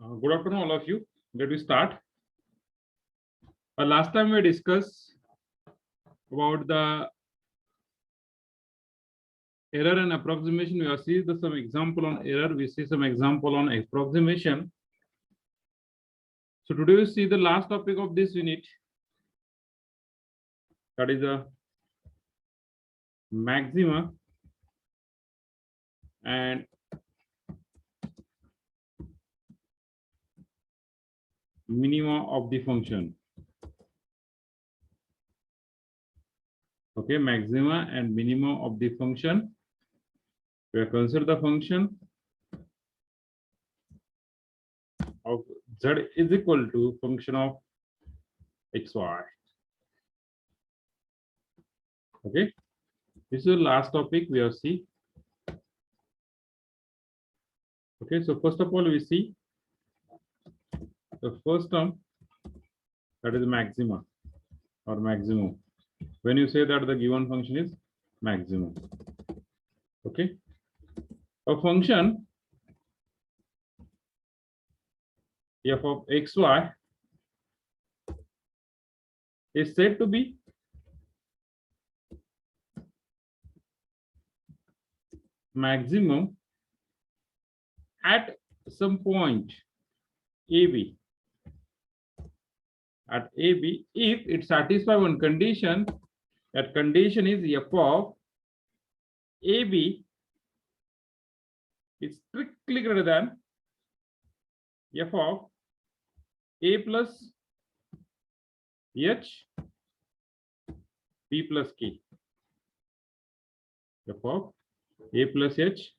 Good afternoon, all of you. Let me start. Last time we discussed about the error and approximation. We have seen some example on error. We see some example on approximation. So today we see the last topic of this unit. That is the maxima and minima of the function. Okay, maxima and minimum of the function. We have considered the function of z is equal to function of xy. Okay, this is the last topic we have seen. Okay, so first of all, we see the first term, that is maxima or maximum. When you say that the given function is maximum, okay, a function f of xy is said to be maximum at some point AB. At AB, if it satisfies one condition, that condition is f of AB is strictly greater than f of a plus h b plus k. F of a plus h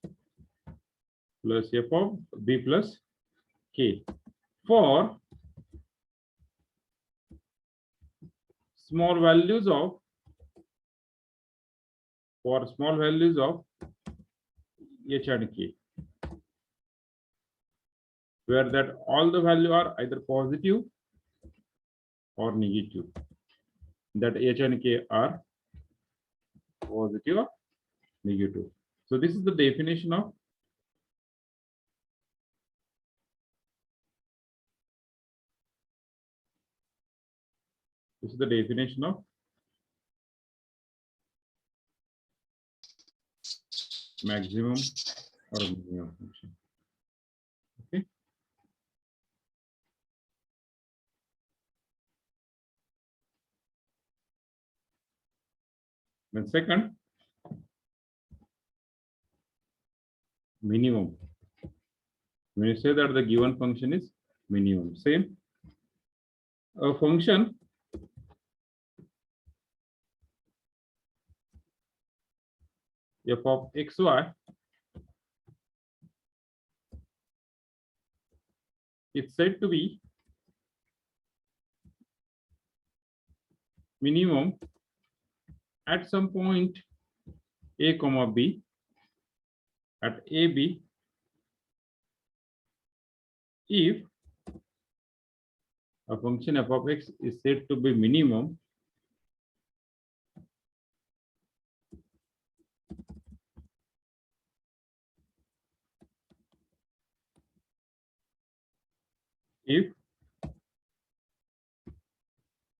plus f of b plus k for small values of h and k, where that all the value are either positive or negative, that h and k are positive or negative. So this is the definition of maximum or minimum function. Okay. Then second, minimum. When you say that the given function is minimum, same. A function f of xy is said to be minimum at some point a comma b, at AB, if a function f of x is said to be minimum if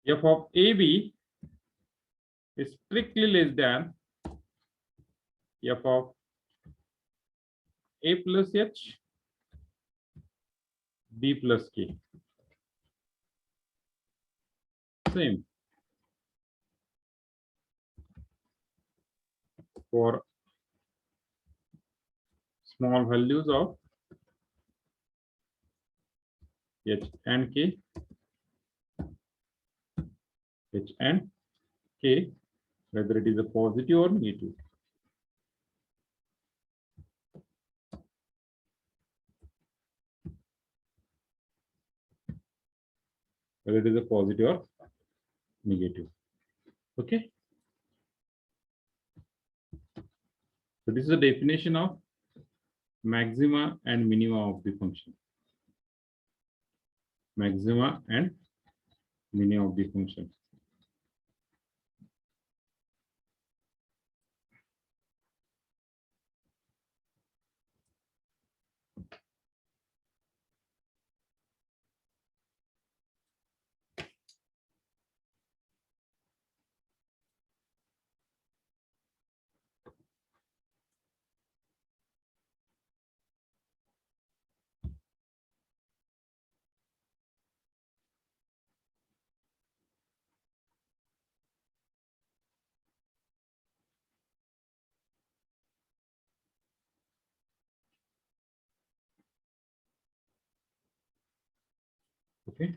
f of AB is strictly less than f of a plus h b plus k. Same for small values of h and k, whether it is a positive or negative. Whether it is a positive or negative. Okay. So this is the definition of maxima and minima of the function. Maxima and minima of the function. Okay.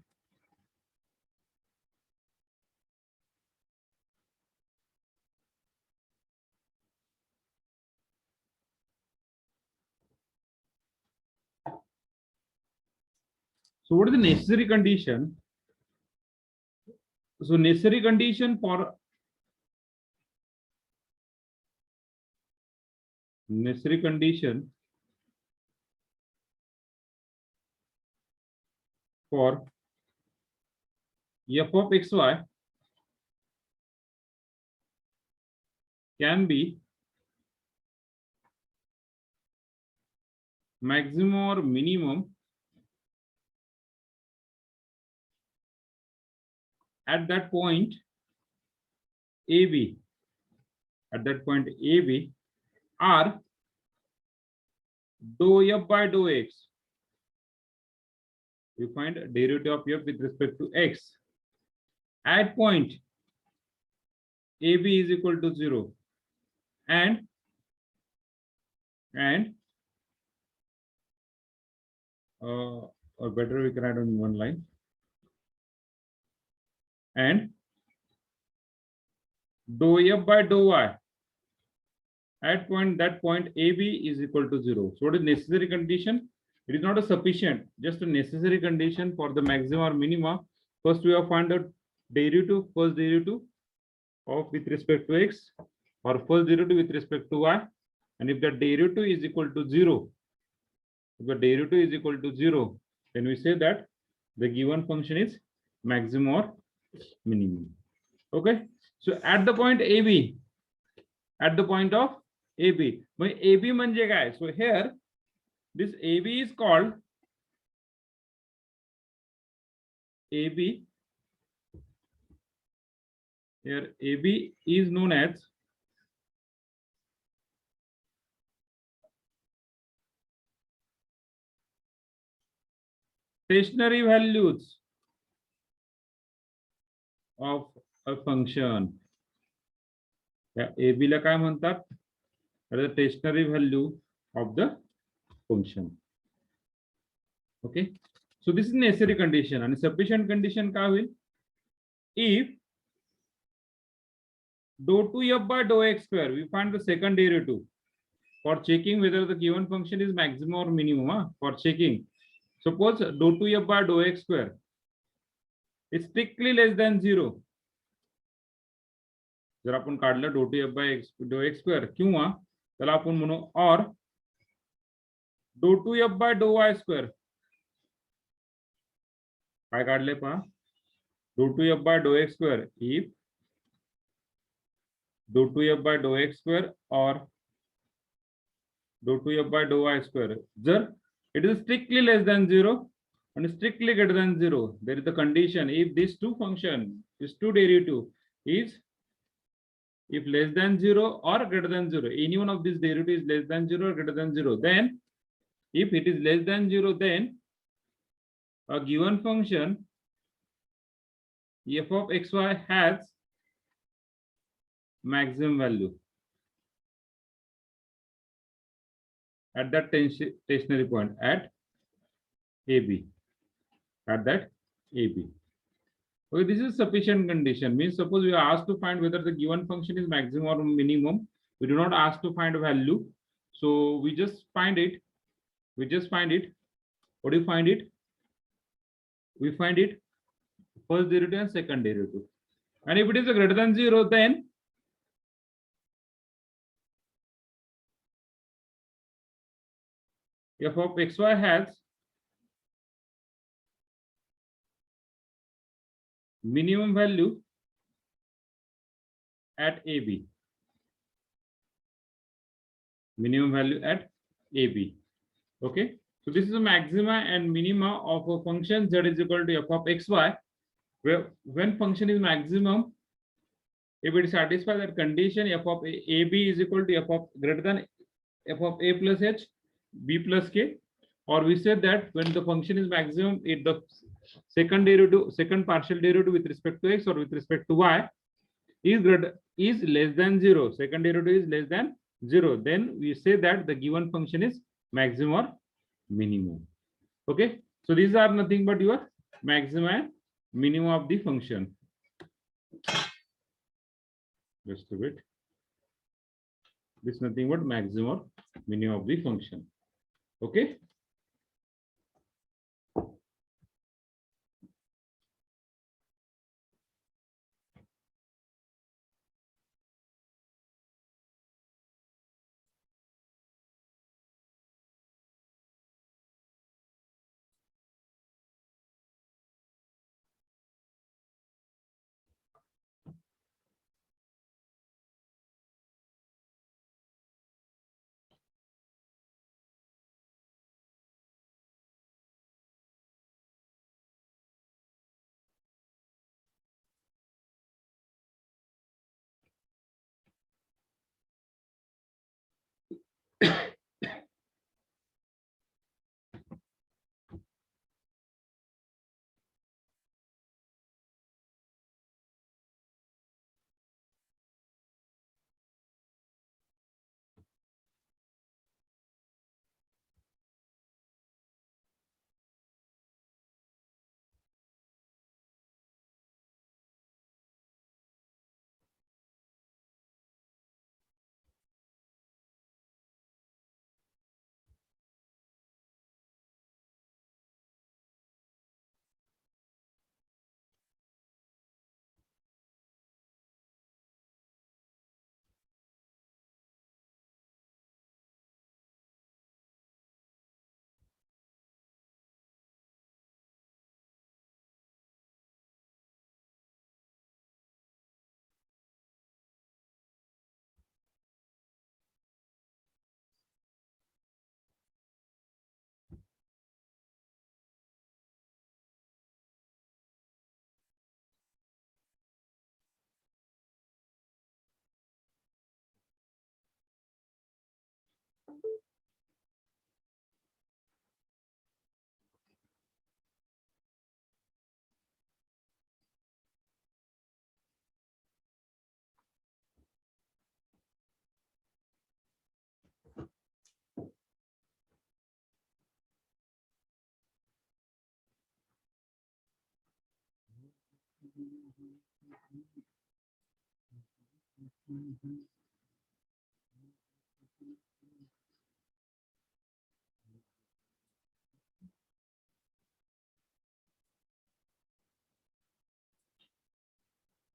So what is the necessary condition? So necessary condition for f of xy can be maximum or minimum at that point AB. At that point AB are dou f by dou x. We find derivative of f with respect to x at point AB is equal to 0 and or better we can write on one line, and dou f by dou y at that point AB is equal to 0. So what is necessary condition? It is not a sufficient, just a necessary condition for the maximum or minima. First we have found the derivative, first derivative of with respect to x, or first derivative with respect to y, and if the derivative is equal to 0, if the derivative is equal to 0, then we say that the given function is maximum or minimum. Okay, so at the point AB, at the point of AB, my AB manje काय? So here this AB is called AB. Here AB is known as stationary values of a function. AB ला काय म्हणतात? The stationary value of the function. Okay, so this is necessary condition, and sufficient condition काय होईल? If dou 2f by dou x square, we find the second derivative for checking whether the given function is maximum or minimum. For checking, suppose dou 2f by dou x square is strictly less than 0. जर आपण काढलं dou 2f by dou x square किंवा त्याला आपण म्हणू or dou 2f by dou y square. काय काढले पहा, dou 2f by dou x square if dou 2f by dou x square or dou 2f by dou y square, जर it is strictly less than 0 and strictly greater than 0, there is the condition if these two function, these two derivative is if less than 0 or greater than 0, any one of these derivative is less than 0 or greater than 0, then if it is less than 0, then a given function f of xy has maximum value at that stationary point at AB, at that AB. Okay, this is sufficient condition. Means suppose we are asked to find whether the given function is maximum or minimum. We do not ask to find a value, so we just find it. We just find it. What do you find it? We find it first derivative and second derivative. And if it is a greater than 0, then f of xy has minimum value at AB. Minimum value at AB. Okay, so this is a maxima and minima of a function z is equal to f of xy, where when function is maximum, if it satisfies that condition, f of AB is equal to f of greater than f of a plus h, b plus k, or we said that when the function is maximum, if the second derivative, second partial derivative with respect to x or with respect to y is less than 0, second derivative is less than 0, then we say that the given function is maximum or minimum. Okay, so these are nothing but your maximum and minimum of the function. Just a bit. This is nothing but maximum or minimum of the function. Okay.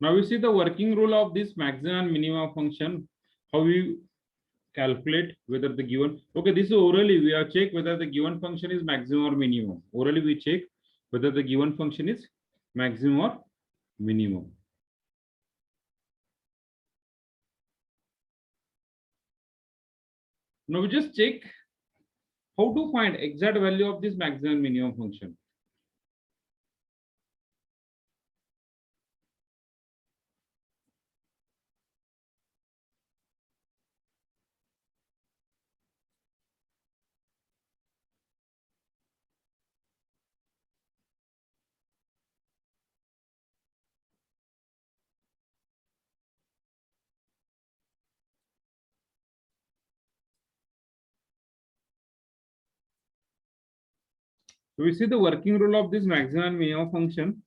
Now we see the working rule of this maximum and minimum function, how we calculate whether the given, okay, this is orally, we have checked whether the given function is maximum or minimum. Orally we check whether the given function is maximum or minimum. Now we just check how to find exact value of this maximum and minimum function. So we see the working rule of this maximum and minimum function.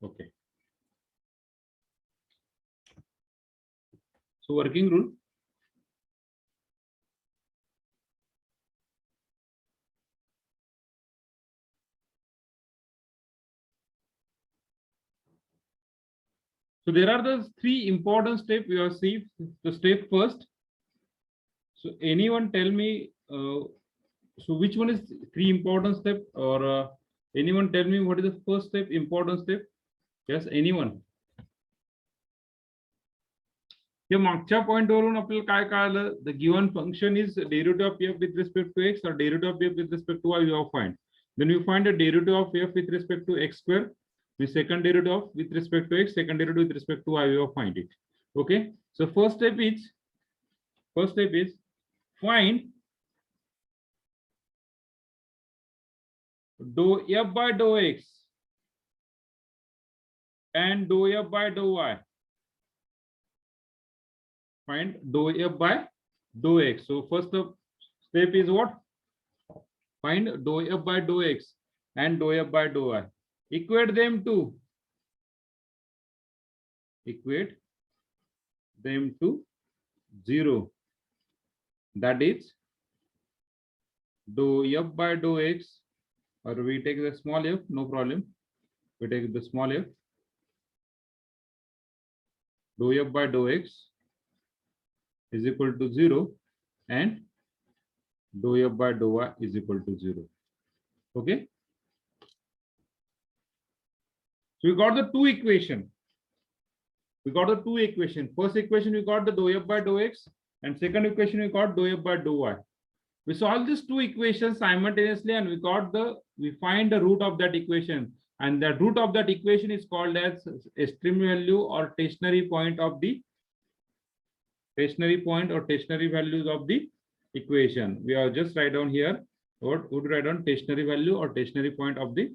Okay. So working rule. So there are the three important steps we have seen. The step first. So anyone tell me, so which one is three important step, or anyone tell me what is the first step, important step? Yes, anyone? या मागच्या point वरून आपल्याला काय कळालं, the given function is derivative of f with respect to x or derivative of f with respect to y, we have find. Then we find the derivative of f with respect to x square, the second derivative of with respect to x, second derivative with respect to y, we have find it. Okay, so first step is find dou f by dou x and dou f by dou y. Find dou f by dou x. So first step is what? Find dou f by dou x and dou f by dou y. Equate them to 0. That is dou f by dou x, or we take the small f, no problem. We take the small f. Dou f by dou x is equal to 0 and dou f by dou y is equal to 0. Okay. So we got the two equation. First equation we got the dou f by dou x, and second equation we got dou f by dou y. We solve these two equations simultaneously, and we find the root of that equation, and the root of that equation is called as extreme value or stationary point of the stationary values of the equation. We are just write down here what would write down stationary value or stationary point of the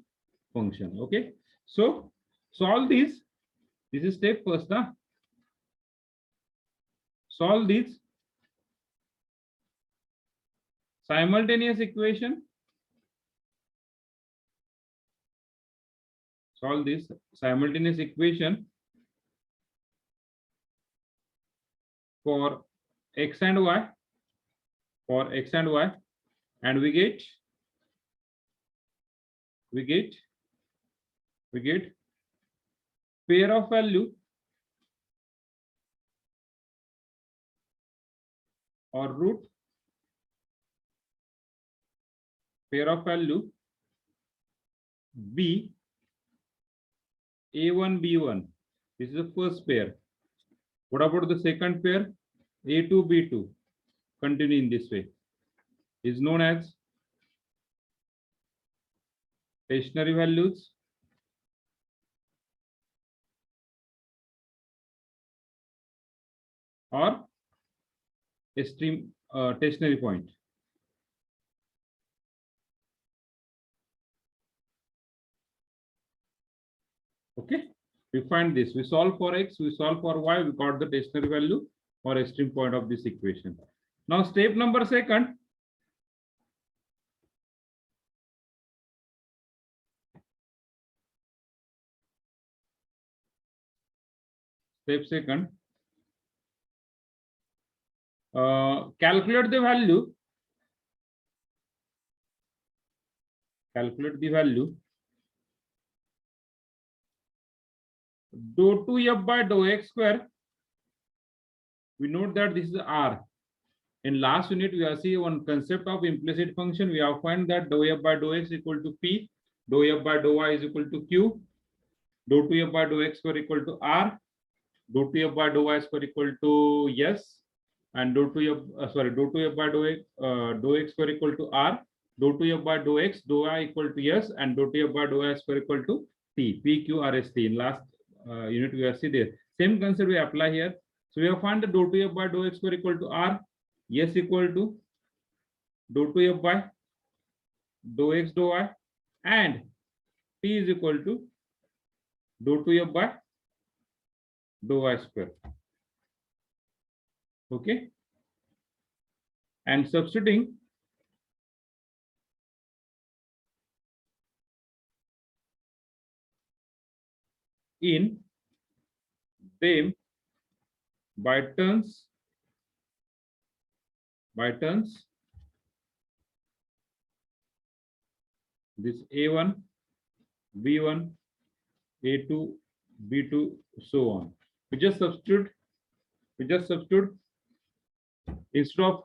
function. Okay, so solve this. This is step first. Solve this simultaneous equation. Solve this simultaneous equation for x and y. And we get pair of value or root, pair of value b a1 b1. This is the first pair. What about the second pair? a2 b2. Continue in this way. Is known as stationary values or extreme stationary point. Okay, we find this. We solve for x, we solve for y. We got the stationary value or extreme point of this equation. Now step number second. Step second. Calculate the value. Calculate the value. Dou 2f by dou x square. We note that this is R. In last unit, we have seen one concept of implicit function. We have found that dou f by dou x equal to P, dou f by dou y is equal to Q, dou 2f by dou x square equal to R, dou 2f by dou y square equal to S, and dou 2f by dou x square equal to R, dou 2f by dou x dou y equal to S, and dou 2f by dou y square equal to T, P, Q, R, S, T. In last unit, we have seen there. Same concept we apply here. So we have found the dou 2f by dou x square equal to R, S equal to dou 2f by dou x dou y, and T is equal to dou 2f by dou y square. Okay, and substituting in them by turns, this A1, B1, A2, B2, so on. We just substitute instead of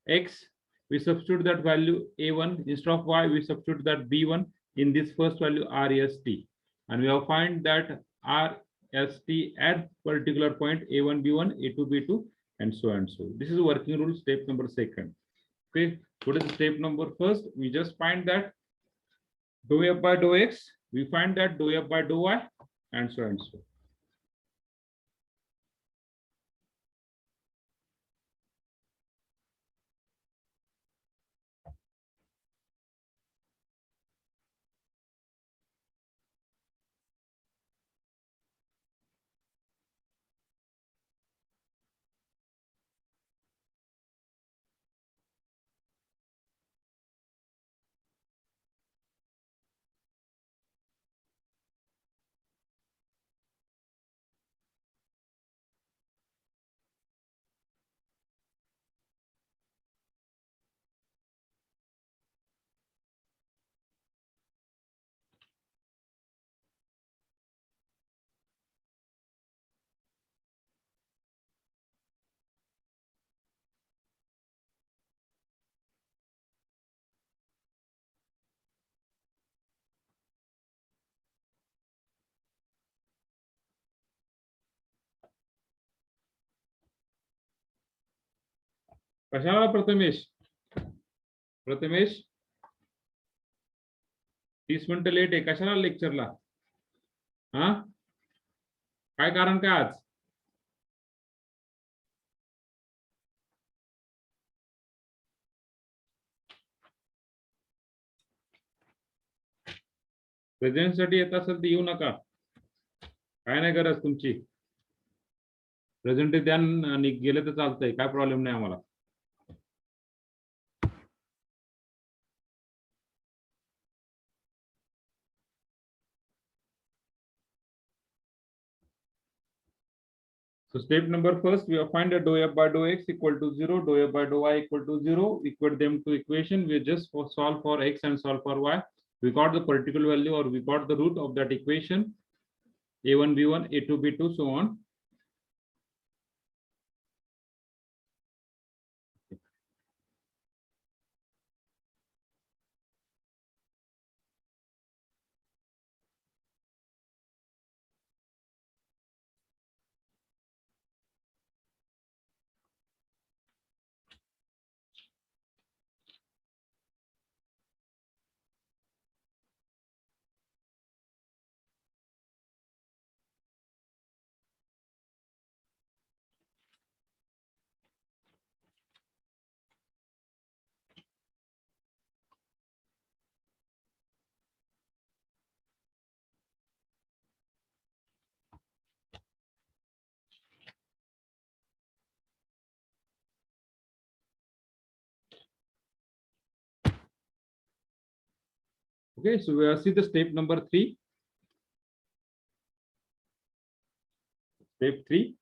x, we substitute that value A1, instead of y, we substitute that B1 in this first value R, S, T, and we have find that R ST at particular point A1, B1, A2, B2, and so and so. This is working rule step number second. Okay, what is step number first? We just find that dou f by dou x, we find that dou f by dou y, and so and so. कशाला प्रथमेश? प्रथमेश 30 मिनिटं late आहे, कशाला लेक्चरला? हा, काय कारण काय आज? प्रेझेंटसाठी येत असेल तर येऊ नका, काय नाही गरज तुमची. प्रेझेंट द्या आणि गेलं तर चालतंय, काय प्रॉब्लेम नाही आम्हाला. So step number first, we find that dou f by dou x equal to 0, dou f by dou y equal to 0. Equate them to equation. We just solve for x and solve for y. We got the particular value, or we got the root of that equation. A1, B1, A2, B2, so on. Okay, so we see the step number 3. Step 3.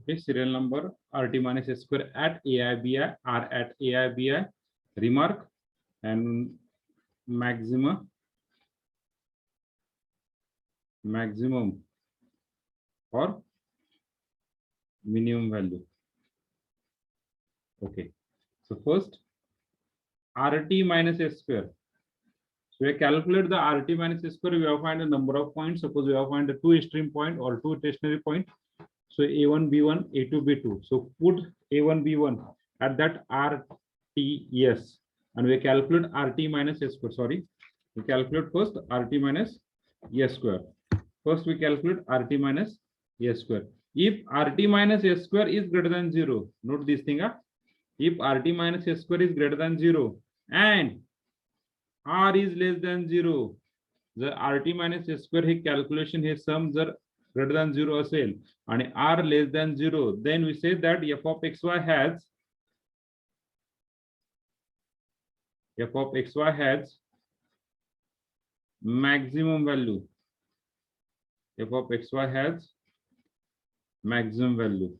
Okay, serial number RT minus S square at AIBI are at AIBI. Remark and maximum or minimum value. Okay, so first RT minus S square. So we calculate the RT minus S square. We have find a number of points. Suppose we have find a two extreme point or two stationary point. So A1, B1, A2, B2. So put A1, B1 at that RTS and we calculate RT minus S square. Sorry, we calculate first RT minus S square. First we calculate RT minus S square. If RT minus S square is greater than 0, note this thing. If RT minus S square is greater than 0 and R is less than 0, the RT minus S square he calculation his sum जर greater than 0 असेल आणि R less than 0, then we say that f of xy has maximum value. F of xy has maximum value.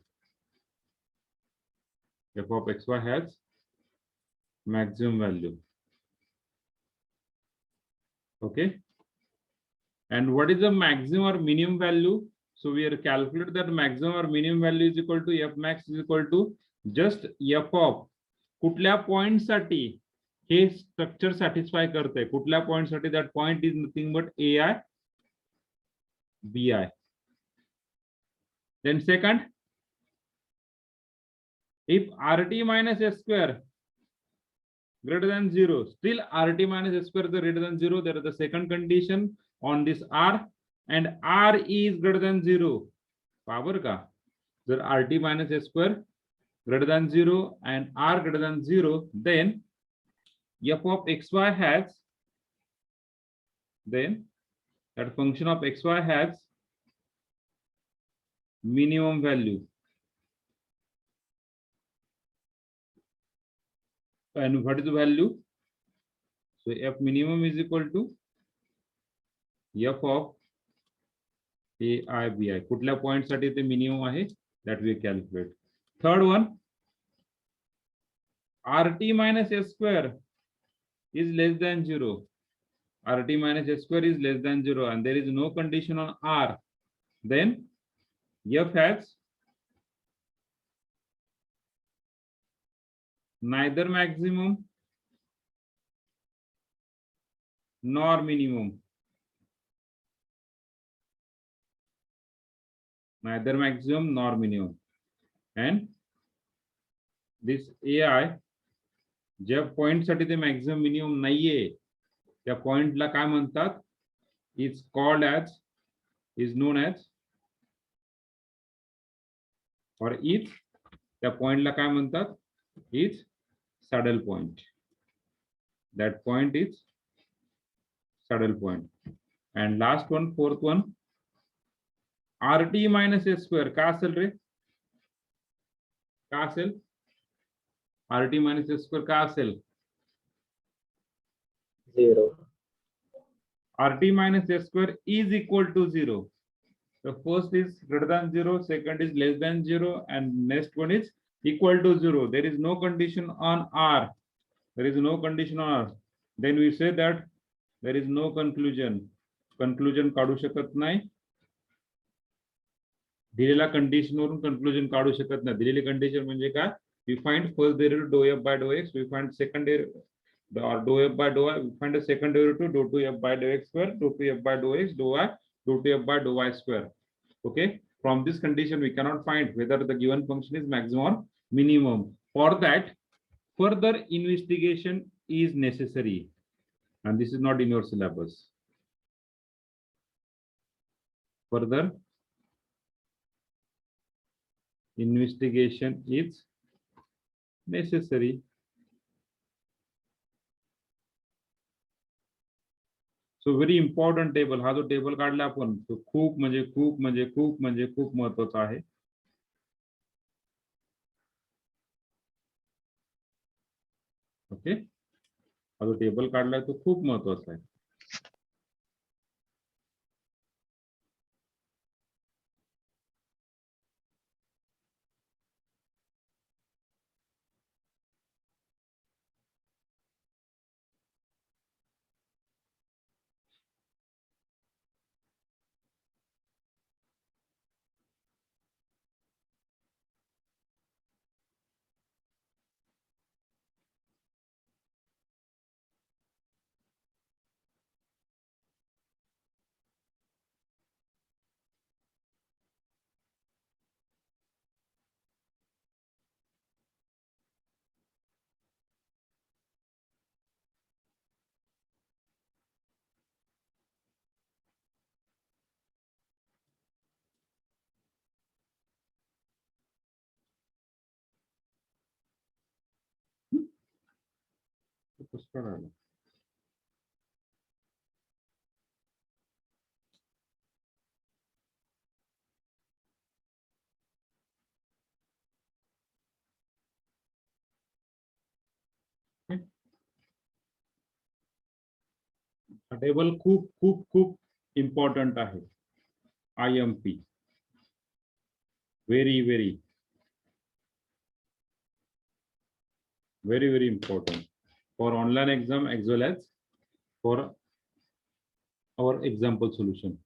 F of xy has maximum value. Okay. And what is the maximum or minimum value? So we are calculate that maximum or minimum value is equal to f max is equal to just f of कुठल्या point साठी हे structure satisfy करते कुठल्या point साठी that point is nothing but AI BI. Then second, if RT minus S square greater than 0, still RT minus S square is greater than 0, there is the second condition on this R and R is greater than 0. Power ka? Jar RT minus S square greater than 0 and R greater than 0, then f of xy has, then that function of xy has minimum value. And what is the value? So f minimum is equal to f of AIBI. कुठल्या point साठी ते minimum आहे that we calculate. Third one, RT minus S square is less than 0. RT minus S square is less than 0 and there is no condition on R. Then f has neither maximum nor minimum. Neither maximum nor minimum. And this AI ज्या point साठी ते maximum minimum नाहीये त्या पॉइंटला काय म्हणतात is called as is known as और is त्या पॉइंटला काय म्हणतात is saddle point. That point is saddle point. And last one fourth one RT minus S square का असेल रे का असेल RT minus S square का असेल 0. RT minus S square is equal to 0. The first is greater than 0, second is less than 0, and next one is equal to 0. There is no condition on R. There is no condition on R. Then we say that there is no conclusion. Conclusion काढू शकत नाही. दिलेल्या condition वरून conclusion काढू शकत नाही. दिलेली condition म्हणजे काय? We find first derivative dou f by dou x. We find second derivative or dou f by dou y. We find a second derivative dou 2f by dou x square, dou 2f by dou x, dou y, dou 2f by dou y square. Okay. From this condition, we cannot find whether the given function is maximum or minimum. For that, further investigation is necessary, and this is not in your syllabus. Further investigation is necessary. So very important table. हा जो table काढला आपण तो खूप महत्त्वाचा आहे. Okay, हा जो टेबल काढलाय तो खूप महत्त्वाचा आहे. कसं करायला? टेबल खूप खूप खूप इम्पॉर्टंट आहे. IMP very very important for online exam as well as for our example solution.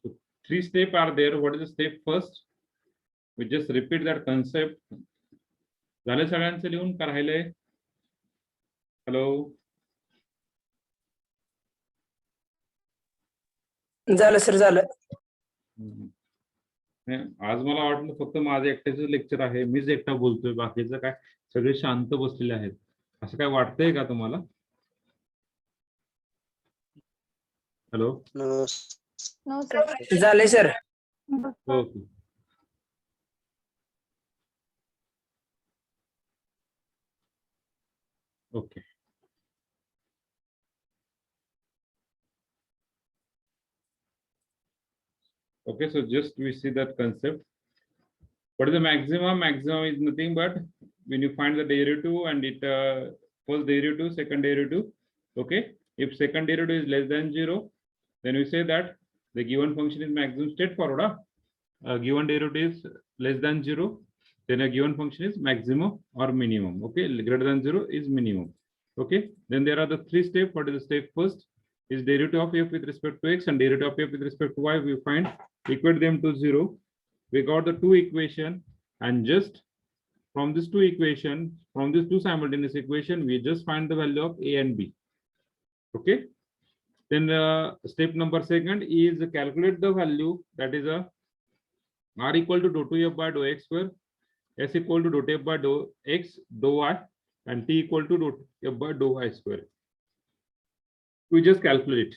So 3 steps are there. What is the step first? We just repeat that concept. झाले सगळ्यांचं लिहून का राहिले? हॅलो, झालं सर झालं. आज मला वाटलं फक्त माझं एकट्याचं लेक्चर आहे, मीच एकटा बोलतोय, बाकीचं काय सगळे शांत बसलेले आहेत, असं काय वाटतंय का तुम्हाला? हॅलो, झालंय sir. Okay. Okay. Okay, so just we see that concept. What is the maximum? Maximum is nothing but when you find the derivative and it first derivative, second derivative. Okay, if second derivative is less than 0, then we say that the given function is maximum. Straightforward. Given derivative is less than 0, then a given function is maximum or minimum. Okay, greater than 0 is minimum. Okay, then there are the 3 steps. What is the step first? Is derivative of f with respect to x and derivative of f with respect to y. We find, equate them to 0. We got the 2 equation, and just from this 2 equation, from these 2 simultaneous equation, we just find the value of a and b. Okay, then step number second is calculate the value, that is a R equal to dou 2f by dou x square, S equal to dou f by dou x, dou y, and T equal to dou f by dou y square. We just calculate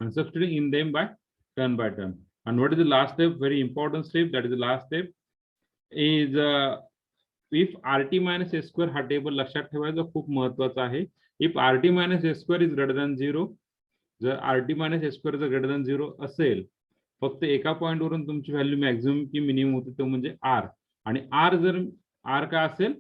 and substituting in them by turn. And what is the last step? Very important step. That is the last step. Is if RT minus S square हा table लक्षात ठेवायचा खूप महत्वाचा आहे. If RT minus S square is greater than 0, जर RT minus S square जर greater than 0 असेल, फक्त एका पॉइंट वरून तुमची व्हॅल्यू मॅक्झिमम की मिनिमम होते तो म्हणजे R. आणि R जर R का असेल,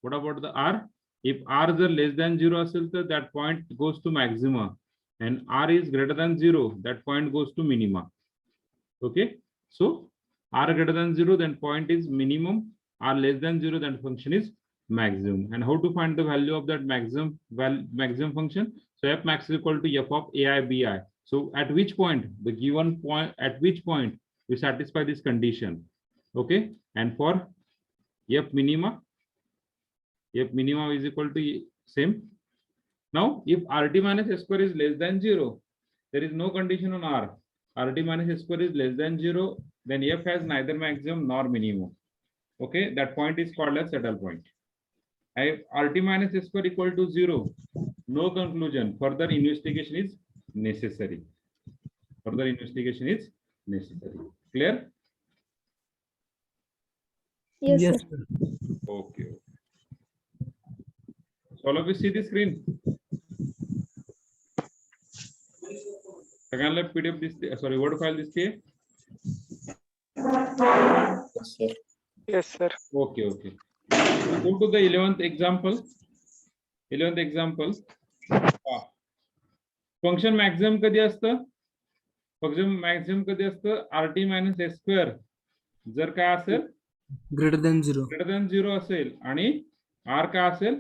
what about the R? If R जर less than 0 असेल तर that point goes to maxima, and R is greater than 0, that point goes to minima. Okay, so R greater than 0, then point is minimum. R less than 0, then function is maximum. And how to find the value of that maximum function? So f max is equal to f of ai bi. So at which point, the given point, at which point we satisfy this condition? Okay, and for f minima is equal to same. Now if RT minus S square is less than 0, there is no condition on R. RT minus S square is less than 0, then f has neither maximum nor minimum. Okay, that point is called as saddle point. If RT minus S square equal to 0, no conclusion. Further investigation is necessary. Further investigation is necessary. Clear? Yes, sir. Okay. So all of you see the screen. Second PDF this, sorry, Word file this here. Yes, sir. Okay. We go to the 11th example. 11th example. Function maximum कधी असतं? Function maximum कधी असतं? RT minus S square जर काय असेल? Greater than 0. Greater than 0 असेल आणि R का असेल?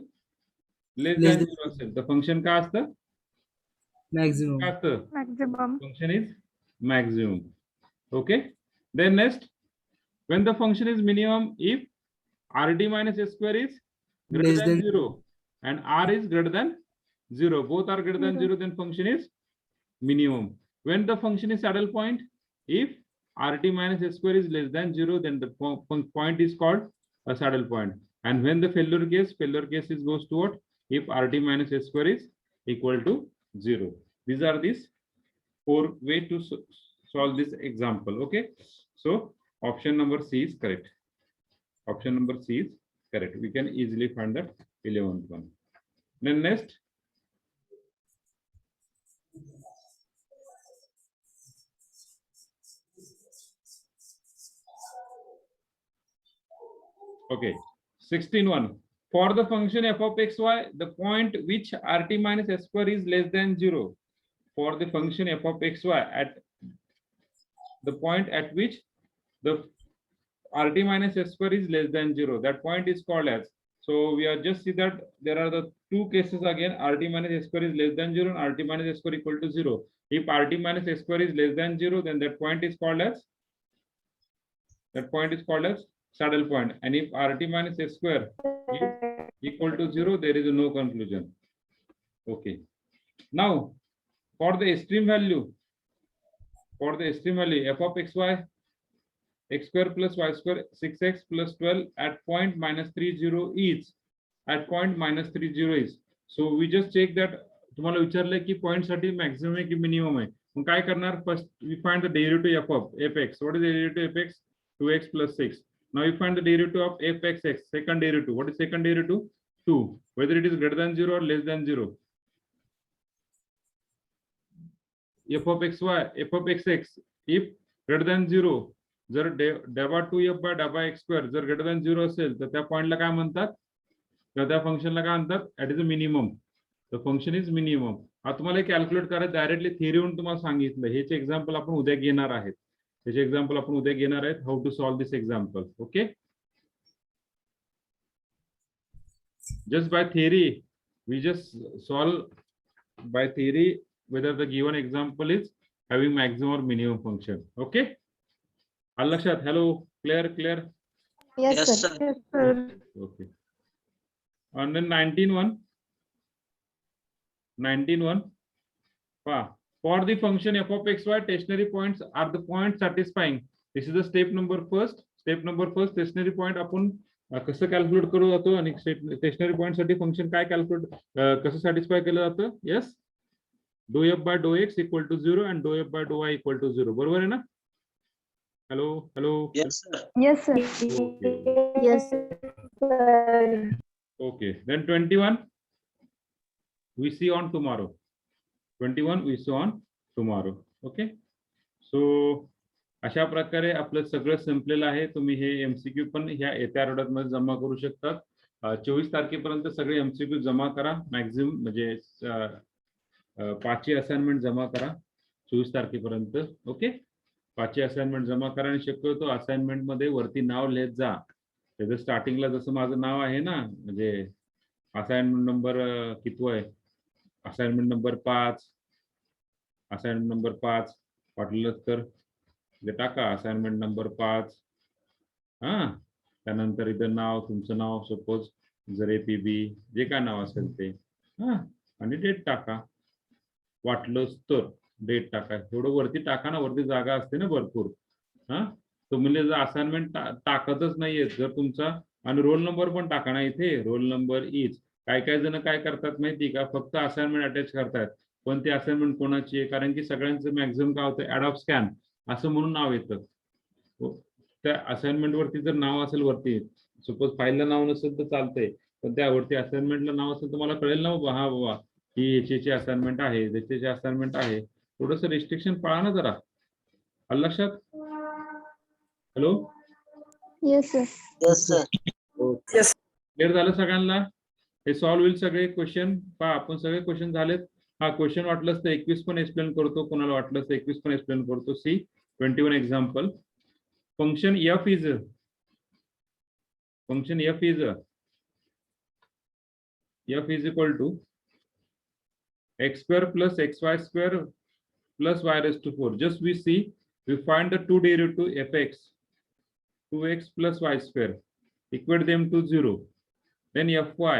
Less than 0 असेल. तर function काय असतं? Maximum. काय असतं? Maximum. Function is maximum. Okay. Then next, when the function is minimum, if RT minus S square is greater Less than than 0 and R is greater than 0, both are greater than 0, then function is minimum. When the function is saddle point, if RT minus S square is less than 0, then the point is called a saddle point. And when the failure case is goes to what? If RT minus S square is equal to 0. These are these 4 ways to solve this example. Okay, so option number C is correct. Option number C is correct. We can easily find that 11th one. Then next, okay, 16.1. For the function f of xy, the point which RT minus S square is less than 0. For the function f of xy, at the point at which the RT minus S square is less than 0, that point is called as. So we are just see that there are the two cases again. RT minus S square is less than 0 and RT minus S square equal to 0. If RT minus S square is less than 0, then that point is called as saddle point. And if RT minus S square is equal to 0, there is no conclusion. Okay. Now for the extreme value, f of xy, x square plus y square 6x plus 12 at point minus 30 is. At point minus 30 is. So we just check that. तुम्हाला विचारलंय की point साठी maximum आहे की minimum आहे. मग काय करणार? First we find the derivative f of fx. What is the derivative of fx? 2x plus 6. Now we find the derivative of fxx. Second derivative. What is second derivative? 2. Whether it is greater than 0 or less than 0. f of xy, f of xx, if greater than 0, जर डेबा 2f by डेबा x square जर greater than 0 असेल तर त्या पॉइंटला काय म्हणतात? त्या फंक्शनला काय म्हणतात? That is a minimum. The function is minimum. आता तुम्हाला कॅल्क्युलेट करायचं डायरेक्टली थिअरीवरून तुम्हाला सांगितलं. हेचे एक्झाम्पल आपण उद्या घेणार आहेत. त्याचे एक्झाम्पल आपण उद्या घेणार आहेत. How to solve this example. Okay, just by theory we just solve by theory whether the given example is having maximum or minimum function. Okay, all lakshat? Hello, clear? Yes, sir. Yes, sir. Okay. And then 19.1. For the function f of xy, stationary points are the points satisfying this is the step number first. Step number first stationary point आपण कसं calculate करू जातो आणि stationary point साठी function काय calculate कसं satisfy केलं जातं. Yes, do f by do x equal to 0 and do f by do y equal to 0. बरोबर आहे ना. Hello hello. Yes, sir. Yes, sir. Okay. Yes, sir. Okay, then 21 we see on tomorrow. 21 we see on tomorrow. Okay, so अशा प्रकारे आपलं सगळं संपलेलं आहे. तुम्ही हे MCQ पण ह्या येत्या आठवड्यात जमा करू शकतात. 24 तारखेपर्यंत सगळे एमसीक्यू जमा करा. मॅक्झिमम म्हणजे 5 असाइनमेंट जमा करा 24 तारखेपर्यंत. ओके, 5 असाइनमेंट जमा करा आणि शक्यतो असाइनमेंट मध्ये वरती नाव लिहित जा. त्याचं स्टार्टिंगला जसं माझं नाव आहे ना, म्हणजे असाइनमेंट नंबर किती आहे, असाइनमेंट नंबर 5, असाइनमेंट नंबर 5 वाटलं तर टाका असाइनमेंट नंबर 5. हा, त्यानंतर इथं नाव, तुमचं नाव, सपोज जर एपीबी जे काय नाव असेल ते, हा, आणि डेट टाका. वाटलंच तर डेट टाका. एवढं वरती टाका ना, वरती जागा असते ना भरपूर. हा, तुम्ही जर असाइनमेंट टाकतच नाहीये जर तुमचा, आणि रोल नंबर पण टाका ना इथे, रोल नंबर इज. काय काय जण काय करतात माहिती का, फक्त असाइनमेंट अटॅच करतात, पण ती असाइनमेंट कोणाची आहे, कारण की सगळ्यांचं मॅक्झिमम काय होतं, ऍड ऑफ स्कॅन असं म्हणून नाव येतं. त्या असाइनमेंट वरती जर नाव असेल वरती, सपोज फाईलला नाव नसेल तर चालतंय, पण त्यावरती असाइनमेंटला नाव असेल तर मला कळेल ना बाबा, हा बाबा ही याची असाइनमेंट आहे, त्याची असाइनमेंट आहे. थोडस रिस्ट्रिक्शन पाळा ना जरा. आलं लक्षात. Hello. Yes, sir. Yes, sir. Yes. Clear झालं सगळ्यांना. हे सॉल्व्ह होईल सगळे क्वेश्चन. पहा आपण सगळे क्वेश्चन झालेत. हा, क्वेश्चन वाटलंच तर 21 पण एक्सप्लेन करतो, कोणाला वाटलं तर 21 पण एक्सप्लेन करतो. सी 21 example. Function f is equal to x square plus xy square plus y raised to 4. Just we find the two derivative fx, 2x plus y square, equate them to 0. Then fy,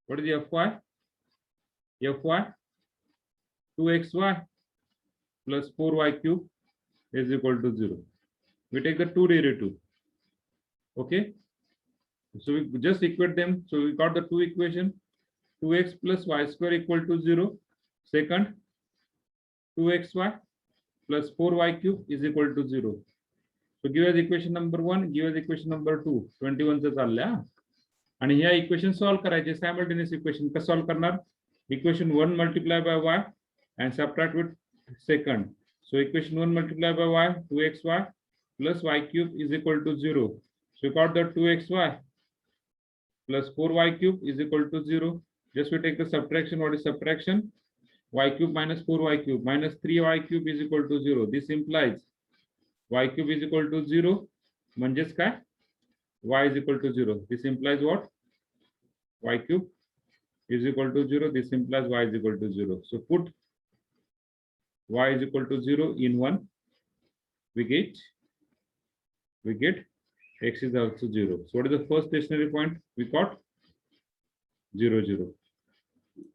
what is fy? Fy 2xy plus 4y cube is equal to 0. We take the two derivative. Okay, so we just equate them. So we got the two equation. 2x plus y square equal to 0. Second, 2xy plus 4y cube is equal to 0. So give us equation number 1, give us equation number 2. 21 चं चाललंय. आणि ह्या equation solve करायचे. Simultaneous equation कसं solve करणार? Equation 1 multiply by y and subtract with second. So equation 1 multiplied by y, 2xy plus y cube is equal to 0. So we got that 2xy plus 4y cube is equal to 0. Just we take the subtraction. What is subtraction? Y cube minus 4y cube minus 3y cube is equal to 0. This implies y cube is equal to 0. म्हणजेच काय? Y is equal to 0. This implies what? Y cube is equal to 0. This implies y is equal to 0. So put y is equal to 0 in 1. We get x is also 0. So what is the first stationary point? We got 0, 0.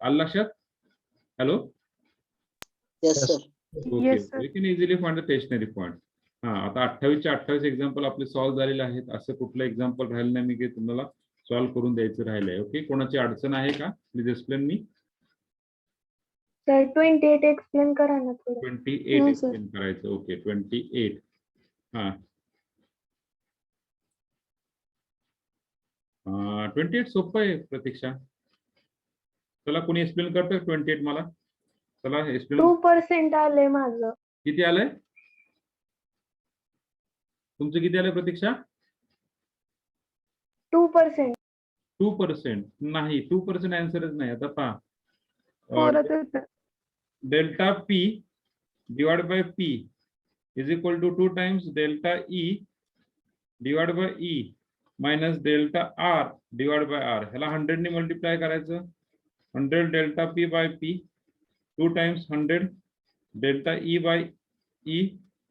All लक्षात? Hello? Yes, sir. Okay. Yes, sir. We can easily find the stationary point. हा, आता 28 चे 28 example आपले solve झालेले आहेत. असं कुठलं example राहिलं नाही मी की तुम्हाला सॉल्व्ह करून द्यायचं राहिलंय. ओके, कोणाची अडचण आहे का? Please explain me. Sir, 28 explain करा ना थोडं. 28 No, sir. एक्सप्लेन करायचं. ओके, 28. हा, 28 सोपं आहे प्रतीक्षा. चला कोणी एक्सप्लेन करतोय 28 मला? चला एक्सप्लेन. 2% आलंय माझं. किती आलंय तुमचं? किती आलंय प्रतीक्षा? 2%. 2% नाही, 2% आन्सरच नाही. आता पहा, परत होतं. Delta P divide by P is equal to 2 times delta E divide by E minus delta R divide by R. ह्याला 100 ने मल्टिप्लाय करायचं. 100 delta P by P 2 times 100 delta E by E.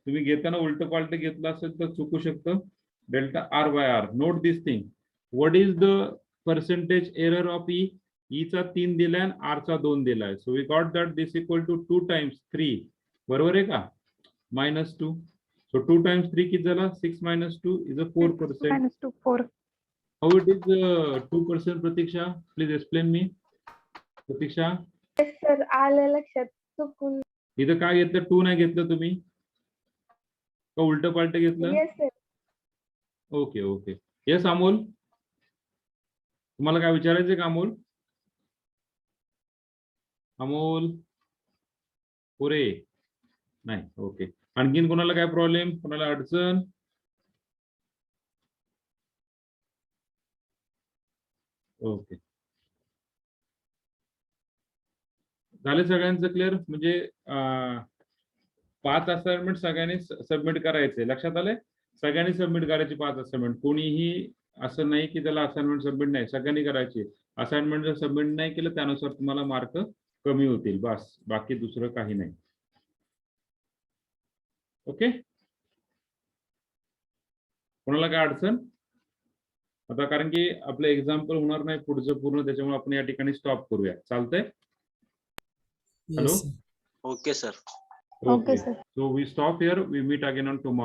तुम्ही घेताना उलट पालट घेतलं असेल तर चुकू शकतं. Delta R by R. Note this thing. What is the percentage error of E? E चा 3 दिलाय आणि आर चा 2 दिलाय. So we got that this equal to 2 times 3. बरोबर आहे का? -2. So 2 times 3 किती झाला? 6 minus 2 is a 4%. -2, 4. How it is 2%, Pratiksha? Please explain me. Pratiksha, Yes, sir. आलं लक्षात चुकून. इथं काय घेतलं? 2 नाही घेतलं तुम्ही? का उलट पालट घेतलं? Yes, sir. Okay okay. Yes Amol, तुम्हाला काय विचारायचंय का अमोल? अमोल पुरे नाही. ओके. आणखीन कोणाला काय प्रॉब्लेम, कोणाला अडचण? ओके, झाले सगळ्यांचं क्लिअर? म्हणजे 5 असाइनमेंट सगळ्यांनी सबमिट करायचे. लक्षात आले? सगळ्यांनी सबमिट करायची 5 असाइनमेंट. कोणीही असं नाही की त्याला असाइनमेंट सबमिट नाही, सगळ्यांनी करायची. असाइनमेंट जर सबमिट नाही केलं त्यानुसार तुम्हाला मार्क कमी होतील, बस. बाकी दुसरं काही नाही. ओके, कोणाला काय अडचण? आता कारण की आपलं एक्झाम्पल होणार नाही पुढचं पूर्ण, त्याच्यामुळे आपण या ठिकाणी स्टॉप करूया. चालतंय? Yes, sir. Okay, sir. Okay, sir. So we stop here. We meet again on tomorrow.